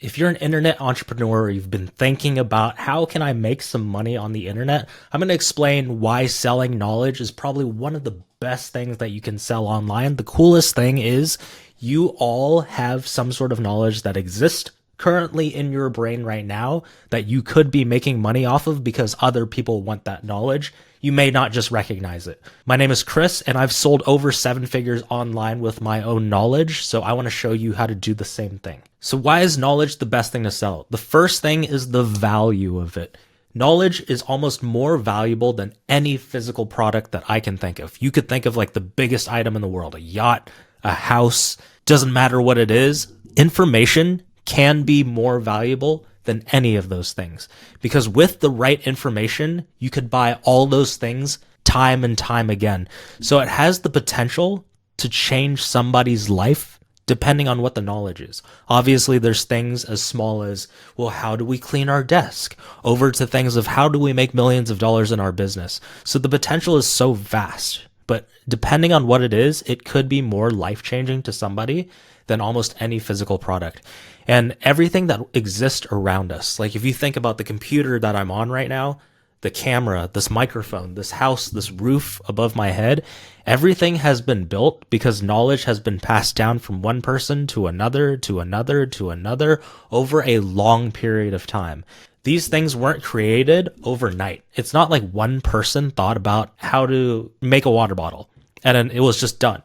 If you're an internet entrepreneur or you've been thinking about how can I make some money on the internet, I'm going to explain why selling knowledge is probably one of the best things that you can sell online. The coolest thing is you all have some sort of knowledge that exists currently in your brain right now that you could be making money off of because other people want that knowledge. You may not just recognize it. My name is Chris, and I've sold over 7 figures online with my own knowledge, so I want to show you how to do the same thing. So why is knowledge the best thing to sell? The first thing is the value of it. Knowledge is almost more valuable than any physical product that I can think of. You could think of like the biggest item in the world, a yacht, a house, doesn't matter what it is. Information can be more valuable than any of those things. Because with the right information, you could buy all those things time and time again. So it has the potential to change somebody's life depending on what the knowledge is. Obviously, there's things as small as, well, how do we clean our desk? Over to things of how do we make millions of dollars in our business? So the potential is so vast. But depending on what it is, it could be more life-changing to somebody than almost any physical product. And everything that exists around us, like if you think about the computer that I'm on right now, the camera, this microphone, this house, this roof above my head, everything has been built because knowledge has been passed down from one person to another, to another, to another over a long period of time. These things weren't created overnight. It's not like one person thought about how to make a water bottle and then it was just done.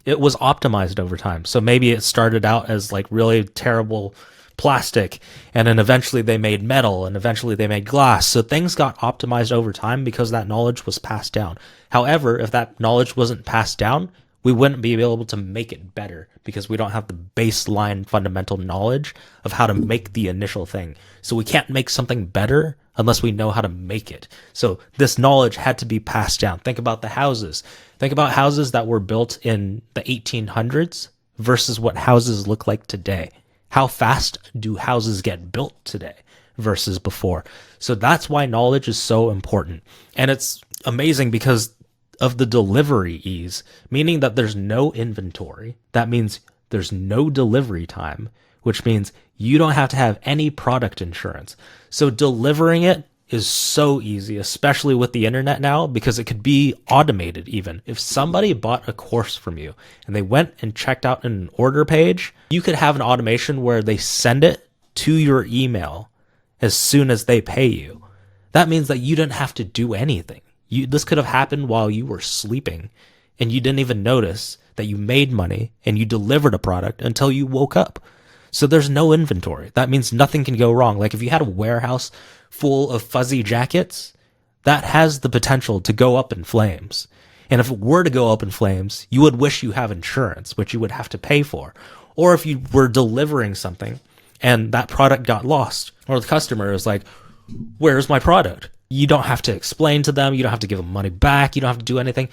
It was optimized over time. So maybe it started out as like really terrible plastic, and then eventually they made metal, and eventually they made glass. So things got optimized over time because that knowledge was passed down. However, if that knowledge wasn't passed down, we wouldn't be able to make it better because we don't have the baseline fundamental knowledge of how to make the initial thing. So we can't make something better unless we know how to make it. So this knowledge had to be passed down. Think about the houses. Think about houses that were built in the 1800s versus what houses look like today. How fast do houses get built today versus before? So that's why knowledge is so important. And it's amazing because of the delivery ease, meaning that there's no inventory. That means there's no delivery time, which means you don't have to have any product insurance. So delivering it is so easy, especially with the internet now, because it could be automated even. If somebody bought a course from you and they went and checked out an order page, you could have an automation where they send it to your email as soon as they pay you. That means that you didn't have to do anything. This could have happened while you were sleeping and you didn't even notice that you made money and you delivered a product until you woke up. So there's no inventory. That means nothing can go wrong. Like if you had a warehouse full of fuzzy jackets, that has the potential to go up in flames. And if it were to go up in flames, you would wish you have insurance, which you would have to pay for. Or if you were delivering something and that product got lost, or the customer is like, where's my product? You don't have to explain to them. You don't have to give them money back. You don't have to do anything.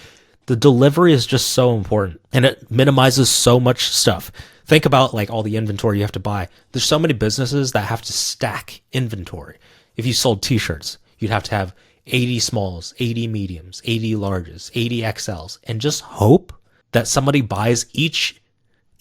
The delivery is just so important and it minimizes so much stuff. Think about like all the inventory you have to buy. There's so many businesses that have to stack inventory. If you sold t-shirts, you'd have to have 80 smalls, 80 mediums, 80 larges, 80 XLs, and just hope that somebody buys each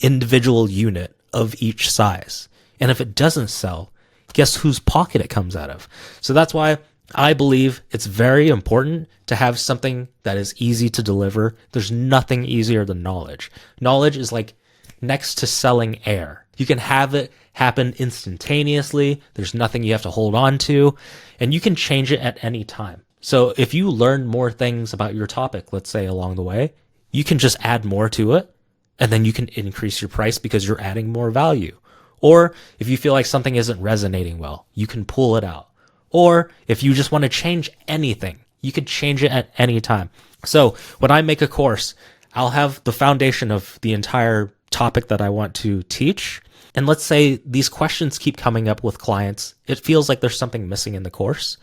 individual unit of each size. And if it doesn't sell, guess whose pocket it comes out of? So that's why I believe it's very important to have something that is easy to deliver. There's nothing easier than knowledge. Knowledge is like next to selling air. You can have it happen instantaneously. There's nothing you have to hold on to, and you can change it at any time. So if you learn more things about your topic, let's say along the way, you can just add more to it, and then you can increase your price because you're adding more value. Or if you feel like something isn't resonating well, you can pull it out. Or if you just want to change anything, you could change it at any time. So when I make a course, I'll have the foundation of the entire topic that I want to teach. And let's say these questions keep coming up with clients. It feels like there's something missing in the course.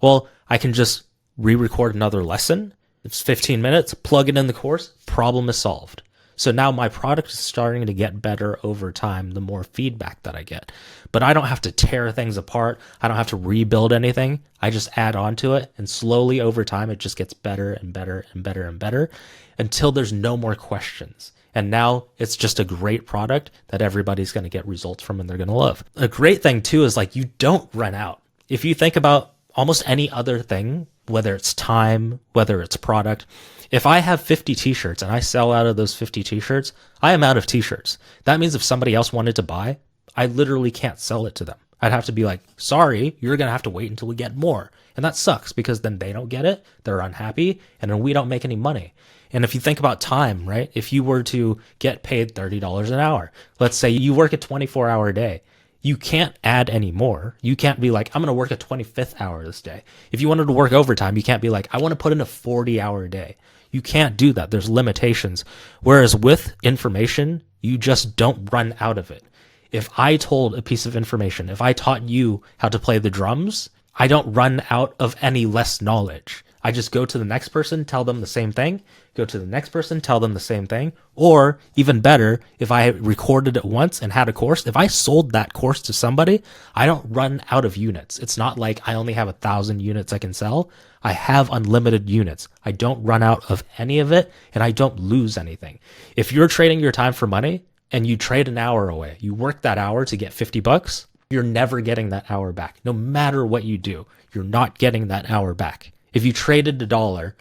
Well, I can just re-record another lesson. It's 15 minutes, plug it in the course, problem is solved. So now my product is starting to get better over time, the more feedback that I get. But I don't have to tear things apart. I don't have to rebuild anything. I just add on to it, and slowly over time, it just gets better and better and better and better until there's no more questions. And now it's just a great product that everybody's going to get results from and they're going to love. A great thing too is like you don't run out. If you think about almost any other thing, whether it's time, whether it's product, if I have 50 t-shirts and I sell out of those 50 t-shirts, I am out of t-shirts. That means if somebody else wanted to buy, I literally can't sell it to them. I'd have to be like, sorry, you're going to have to wait until we get more. And that sucks because then they don't get it, they're unhappy, and then we don't make any money. And if you think about time, right? If you were to get paid $30 an hour, let's say you work a 24-hour day, you can't add any more. You can't be like, I'm going to work a 25th hour this day. If you wanted to work overtime, you can't be like, I want to put in a 40-hour day. You can't do that. There's limitations. Whereas with information, you just don't run out of it. If I told a piece of information, if I taught you how to play the drums, I don't run out of any less knowledge. I just go to the next person, tell them the same thing, go to the next person, tell them the same thing. Or even better, if I recorded it once and had a course, if I sold that course to somebody, I don't run out of units. It's not like I only have 1,000 units I can sell. I have unlimited units. I don't run out of any of it and I don't lose anything. If you're trading your time for money and you trade an hour away, you work that hour to get $50, you're never getting that hour back. No matter what you do, you're not getting that hour back. If you traded $1,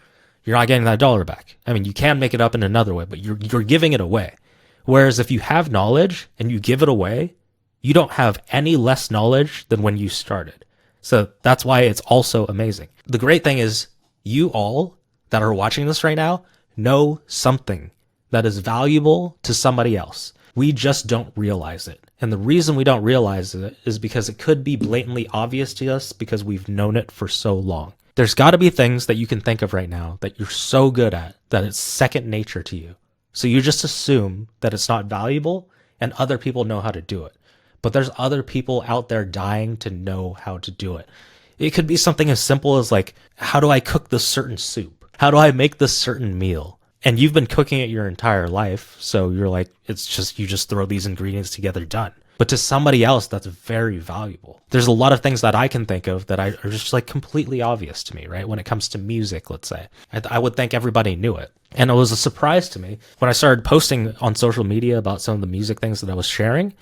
you're not getting that dollar back. I mean, you can make it up in another way, but you're giving it away. Whereas if you have knowledge and you give it away, you don't have any less knowledge than when you started. So that's why it's also amazing. The great thing is you all that are watching this right now know something that is valuable to somebody else. We just don't realize it. And the reason we don't realize it is because it could be blatantly obvious to us because we've known it for so long. There's got to be things that you can think of right now that you're so good at that it's second nature to you. So you just assume that it's not valuable and other people know how to do it. But there's other people out there dying to know how to do it. It could be something as simple as like, how do I cook this certain soup? How do I make this certain meal? And you've been cooking it your entire life. So you're like, it's just, you just throw these ingredients together, done. But to somebody else, that's very valuable. There's a lot of things that I can think of that are just like completely obvious to me, right? When it comes to music, let's say, I would think everybody knew it. And it was a surprise to me when I started posting on social media about some of the music things that I was sharing.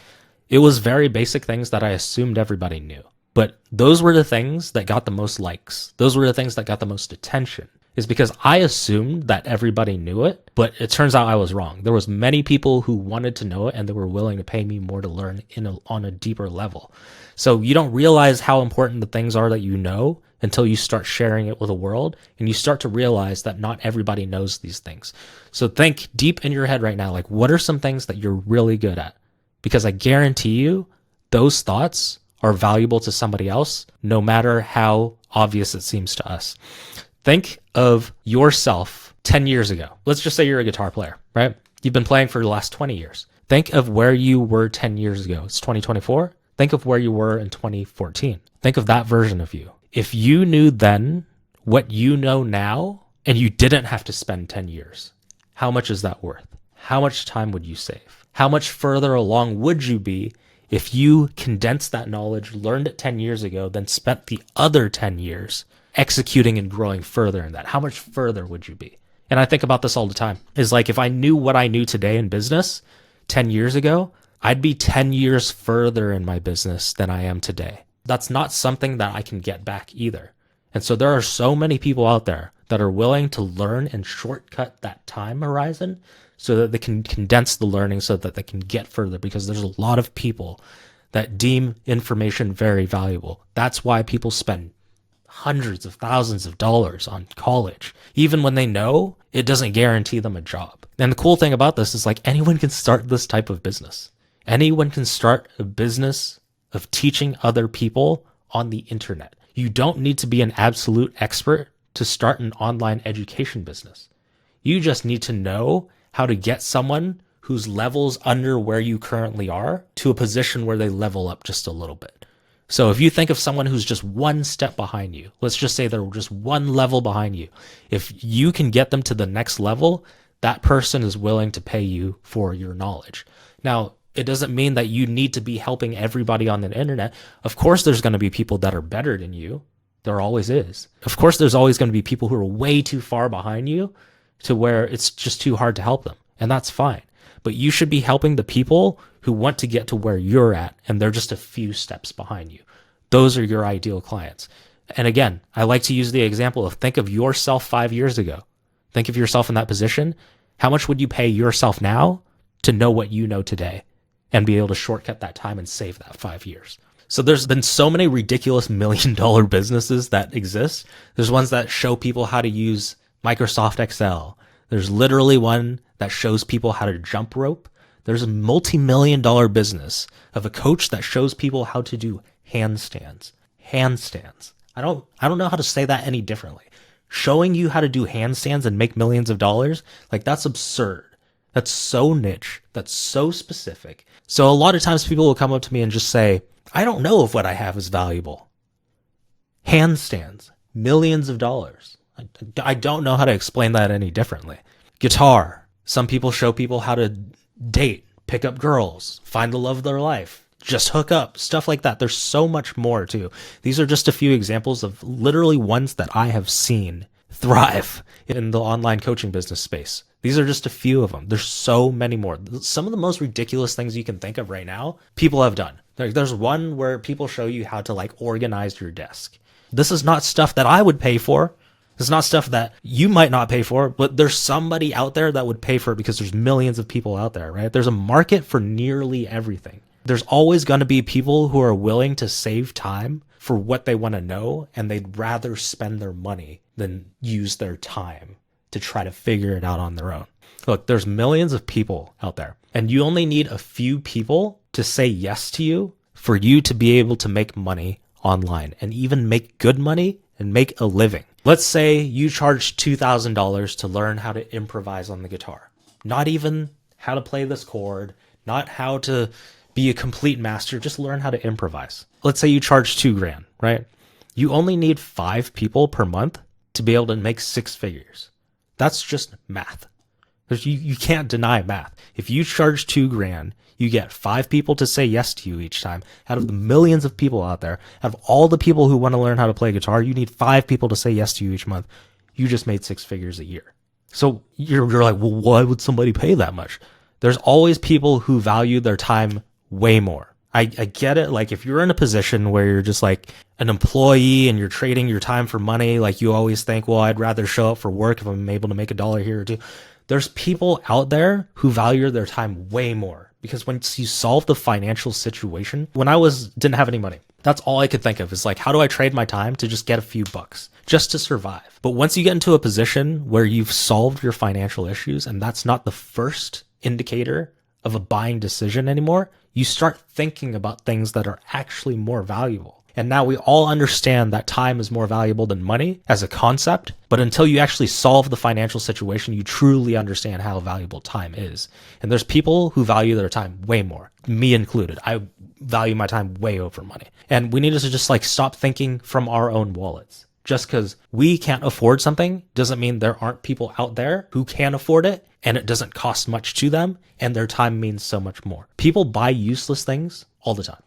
It was very basic things that I assumed everybody knew. But those were the things that got the most likes. Those were the things that got the most attention. Is because I assumed that everybody knew it, but it turns out I was wrong. There was many people who wanted to know it and they were willing to pay me more to learn on a deeper level. So you don't realize how important the things are that you know until you start sharing it with the world and you start to realize that not everybody knows these things. So think deep in your head right now, like what are some things that you're really good at? Because I guarantee you those thoughts are valuable to somebody else, no matter how obvious it seems to us. Think of yourself 10 years ago. Let's just say you're a guitar player, right? You've been playing for the last 20 years. Think of where you were 10 years ago. It's 2024. Think of where you were in 2014. Think of that version of you. If you knew then what you know now and you didn't have to spend 10 years, how much is that worth? How much time would you save? How much further along would you be if you condensed that knowledge, learned it 10 years ago, then spent the other 10 years executing and growing further in that? How much further would you be? And I think about this all the time. Is like if I knew what I knew today in business 10 years ago, I'd be 10 years further in my business than I am today. That's not something that I can get back either. And so there are so many people out there that are willing to learn and shortcut that time horizon so that they can condense the learning so that they can get further, because there's a lot of people that deem information very valuable. That's why people spend hundreds of thousands of dollars on college. Even when they know, it doesn't guarantee them a job. And the cool thing about this is like anyone can start this type of business. Anyone can start a business of teaching other people on the internet. You don't need to be an absolute expert to start an online education business. You just need to know how to get someone whose level's under where you currently are to a position where they level up just a little bit. So if you think of someone who's just one step behind you, let's just say they're just one level behind you. If you can get them to the next level, that person is willing to pay you for your knowledge. Now, it doesn't mean that you need to be helping everybody on the internet. Of course, there's going to be people that are better than you. There always is. Of course, there's always going to be people who are way too far behind you to where it's just too hard to help them. And that's fine. but you should be helping the people who want to get to where you're at, and they're just a few steps behind you. Those are your ideal clients. And again, I like to use the example of think of yourself 5 years ago. Think of yourself in that position. How much would you pay yourself now to know what you know today and be able to shortcut that time and save that 5 years? So there's been so many ridiculous $1 million businesses that exist. There's ones that show people how to use Microsoft Excel. There's literally one that shows people how to jump rope. There's a multi-million-dollar business of a coach that shows people how to do handstands. Handstands. I don't know how to say that any differently. Showing you how to do handstands and make millions of dollars, like that's absurd. That's so niche. That's so specific. So a lot of times people will come up to me and just say, I don't know if what I have is valuable. Handstands, millions of dollars. I don't know how to explain that any differently. Guitar. Some people show people how to date, pick up girls, find the love of their life, just hook up, stuff like that. There's so much more too. These are just a few examples of literally ones that I have seen thrive in the online coaching business space. These are just a few of them. There's so many more. Some of the most ridiculous things you can think of right now, people have done. There's one where people show you how to like organize your desk. This is not stuff that I would pay for. It's not stuff that you might not pay for, but there's somebody out there that would pay for it because there's millions of people out there, right? There's a market for nearly everything. There's always going to be people who are willing to save time for what they want to know, and they'd rather spend their money than use their time to try to figure it out on their own. Look, there's millions of people out there, and you only need a few people to say yes to you for you to be able to make money online and even make good money and make a living. Let's say you charge $2,000 to learn how to improvise on the guitar. Not even how to play this chord, not how to be a complete master, just learn how to improvise. Let's say you charge $2,000, right? You only need 5 people per month to be able to make 6 figures. That's just math. You can't deny math. If you charge $2,000, you get 5 people to say yes to you each time. Out of the millions of people out there, out of all the people who want to learn how to play guitar, you need 5 people to say yes to you each month. You just made 6 figures a year. So you're like, well, why would somebody pay that much? There's always people who value their time way more. I get it. Like if you're in a position where you're just like an employee and you're trading your time for money, like you always think, well, I'd rather show up for work if I'm able to make $1 here or $2. There's people out there who value their time way more, because once you solve the financial situation, when I didn't have any money, that's all I could think of is like, how do I trade my time to just get a few bucks just to survive? But once you get into a position where you've solved your financial issues, and that's not the first indicator of a buying decision anymore, you start thinking about things that are actually more valuable. And now we all understand that time is more valuable than money as a concept, but until you actually solve the financial situation, you truly understand how valuable time is. And there's people who value their time way more, me included. I value my time way over money. And we need to just like stop thinking from our own wallets. Just because we can't afford something doesn't mean there aren't people out there who can afford it, and it doesn't cost much to them, and their time means so much more. People buy useless things all the time,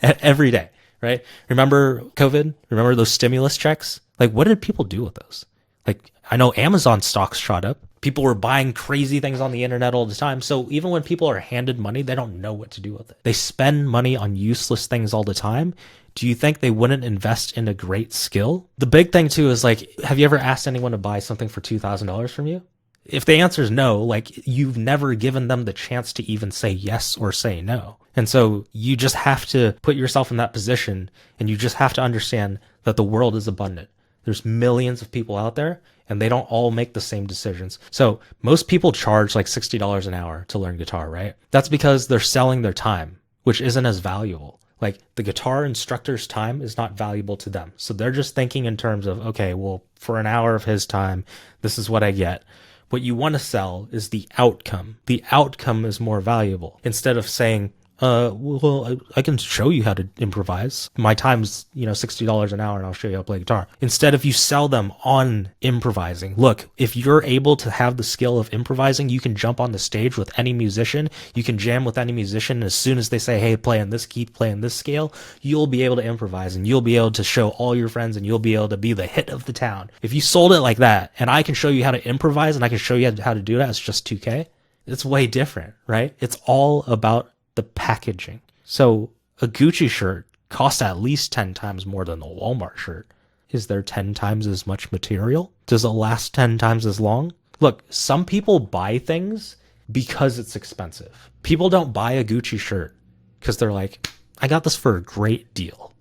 every day, right? Remember COVID? Remember those stimulus checks? Like, what did people do with those? Like, I know Amazon stocks shot up. People were buying crazy things on the internet all the time. So even when people are handed money, they don't know what to do with it. They spend money on useless things all the time. Do you think they wouldn't invest in a great skill? The big thing too is like, have you ever asked anyone to buy something for $2,000 from you? If the answer is no, like you've never given them the chance to even say yes or say no. And so you just have to put yourself in that position, and you just have to understand that the world is abundant. There's millions of people out there, and they don't all make the same decisions. So most people charge like $60 an hour to learn guitar, right? That's because they're selling their time, which isn't as valuable. Like the guitar instructor's time is not valuable to them. So they're just thinking in terms of, okay, well, for an hour of his time, this is what I get. What you want to sell is the outcome. The outcome is more valuable. Instead of saying, well, I can show you how to improvise. My time's, $60 an hour, and I'll show you how to play guitar. Instead, if you sell them on improvising, look, if you're able to have the skill of improvising, you can jump on the stage with any musician. You can jam with any musician. And as soon as they say, hey, play on this key, play on this scale, you'll be able to improvise, and you'll be able to show all your friends, and you'll be able to be the hit of the town. If you sold it like that, and I can show you how to improvise, and I can show you how to do that, it's just $2K. It's way different, right? It's all about the packaging. So a Gucci shirt costs at least 10 times more than a Walmart shirt. Is there 10 times as much material? Does it last 10 times as long? Look, some people buy things because it's expensive. People don't buy a Gucci shirt because they're like, I got this for a great deal.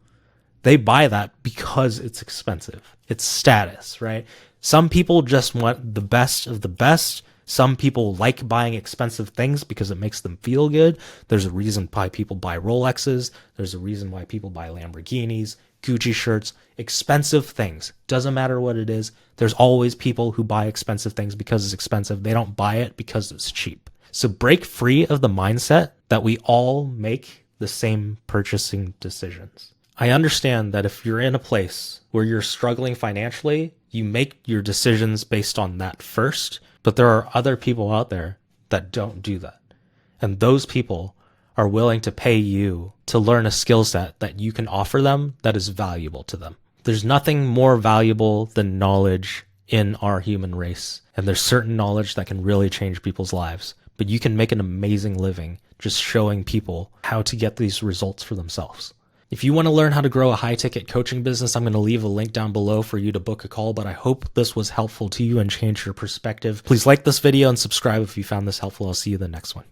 They buy that because it's expensive. It's status, right? Some people just want the best of the best. Some people like buying expensive things because it makes them feel good. There's a reason why people buy Rolexes. There's a reason why people buy Lamborghinis, Gucci shirts, expensive things. Doesn't matter what it is. There's always people who buy expensive things because it's expensive. They don't buy it because it's cheap. So break free of the mindset that we all make the same purchasing decisions. I understand that if you're in a place where you're struggling financially, you make your decisions based on that first. But there are other people out there that don't do that. And those people are willing to pay you to learn a skill set that you can offer them that is valuable to them. There's nothing more valuable than knowledge in our human race. And there's certain knowledge that can really change people's lives. But you can make an amazing living just showing people how to get these results for themselves. If you want to learn how to grow a high-ticket coaching business, I'm going to leave a link down below for you to book a call, but I hope this was helpful to you and changed your perspective. Please like this video and subscribe if you found this helpful. I'll see you in the next one.